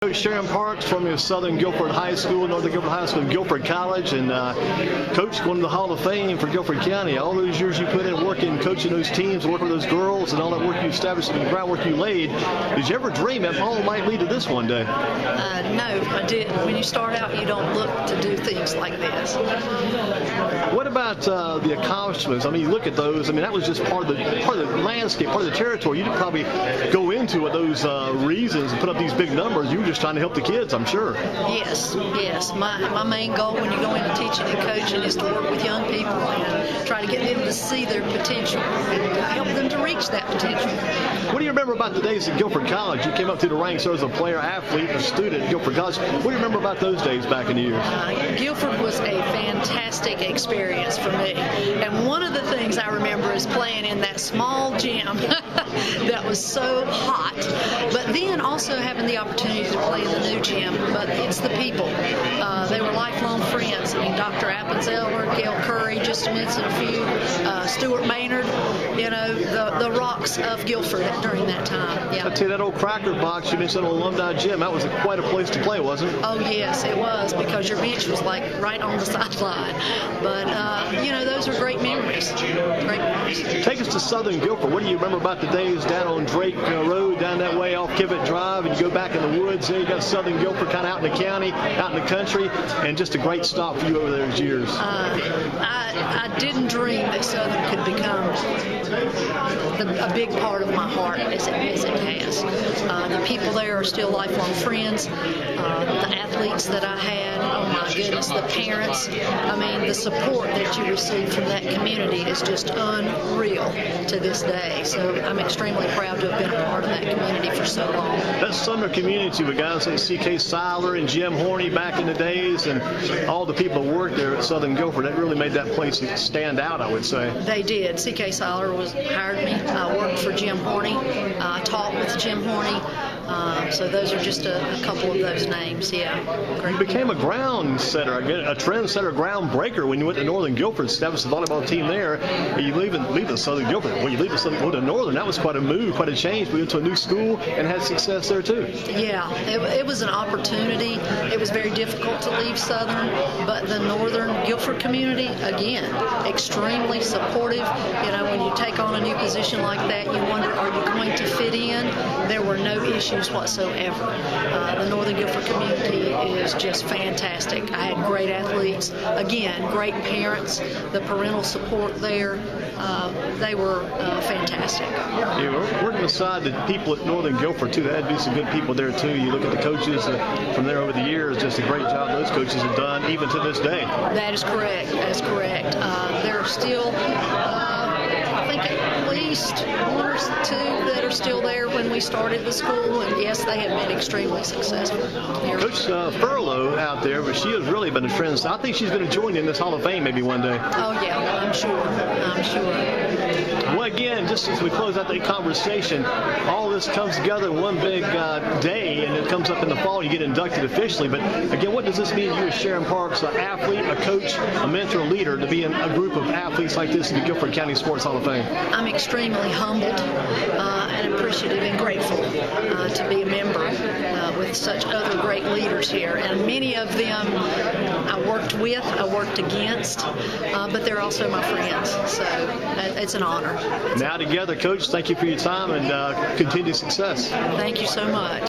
Coach Sharon Parks from Southern Guilford High School, Northern Guilford High School, Guilford College, and Coach going to the Hall of Fame for Guilford County. All those years you put in working, coaching those teams, working with those girls, and all that work you established and the groundwork you laid. Did you ever dream that all might lead to this one day? No, I didn't. When you start out, you don't look to do things like this. What about the accomplishments? I mean, you look at those. I mean, that was just part of the landscape, part of the territory. You didn't probably go into it, those reasons and put up these big numbers. You were just trying to help the kids, I'm sure. Yes. My main goal when you go into teaching and coaching is to work with young people and try to get them to see their potential and help them to reach that potential. What do you remember about the days at Guilford College? You came up through the ranks as a player, athlete, a student at Guilford College. What do you remember about those days back in the years? Guilford was a fantastic experience for me. And one of the things I remember is playing in that small gym that was so hot, but then also having the opportunity to play in the new gym. But it's the people. They were lifelong friends. I mean, Dr. Appenzeller, Gail Curry, just to mention a few, Stuart Maynard, you know, the rocks of Guilford during that time. Yeah. I tell you, that old Cracker Box, you mentioned an alumni gym, that was quite a place to play, wasn't it? Oh, yes, it was, because your bench was like right on the sideline. But, you know, those are great memories. Great memories. Take us to Southern Guilford. What do you remember about the days down on Drake Road, down that way off Kivett Drive, and you go back in the woods there, you got Southern Guilford kind of out in the county, out in the country, and just a great stop for you over those years. I didn't dream that Southern could become a big part of my heart as it has. The people there are still lifelong friends. The athletes that I had, oh my goodness, the parents. I mean, the support that you receive from that community is just unreal to this day. So I'm extremely proud to have been a part of that community for so long. That summer community with guys like C.K. Seiler and Jim Horney back in the days, and all the people who worked there at Southern Guilford, that really made that place stand out, I would say. They did. C.K. Seiler hired me. I worked for Jim Horney. I taught with Jim Horney. So those are just a couple of those names, yeah. You became a ground setter, a trend setter, groundbreaker when you went to Northern Guilford, established the volleyball team there. You leave the Southern Guilford. When you leave the Southern Guilford to Northern, that was quite a move, quite a change. We went to a new school and had success there too. Yeah, it was an opportunity. It was very difficult to leave Southern, but the Northern Guilford community, again, extremely supportive. You know, when you take on a new position like that, you wonder, are you going to fit in? There were no issues whatsoever. The Northern Guilford community is just fantastic. I had great athletes, again, great parents, the parental support there. They were fantastic. Yeah, we're working beside the people at Northern Guilford too. There had to be some good people there too. You look at the coaches from there over the years, just a great job those coaches have done, even to this day. That is correct. That's correct. There are still, I think, at least one or two that are still there when we started the school, and yes, they have been extremely successful. Coach Furlow out there, but she has really been a trend. I think she's going to join in this Hall of Fame maybe one day. Oh yeah, I'm sure. Well, again, just as we close out the conversation, all this comes together in one big day, and it comes up in the fall, you get inducted officially. But again, what does this mean to you as Sharon Parks, an athlete, a coach, a mentor, a leader, to be in a group of athletes like this in the Guilford County Sports Hall of Fame? I'm extremely humbled and appreciative and grateful to be a member with such other great leaders here. And many of them I worked with, I worked against, but they're also my friends. So it's an honor. Now together, Coach, thank you for your time and continued success. Thank you so much.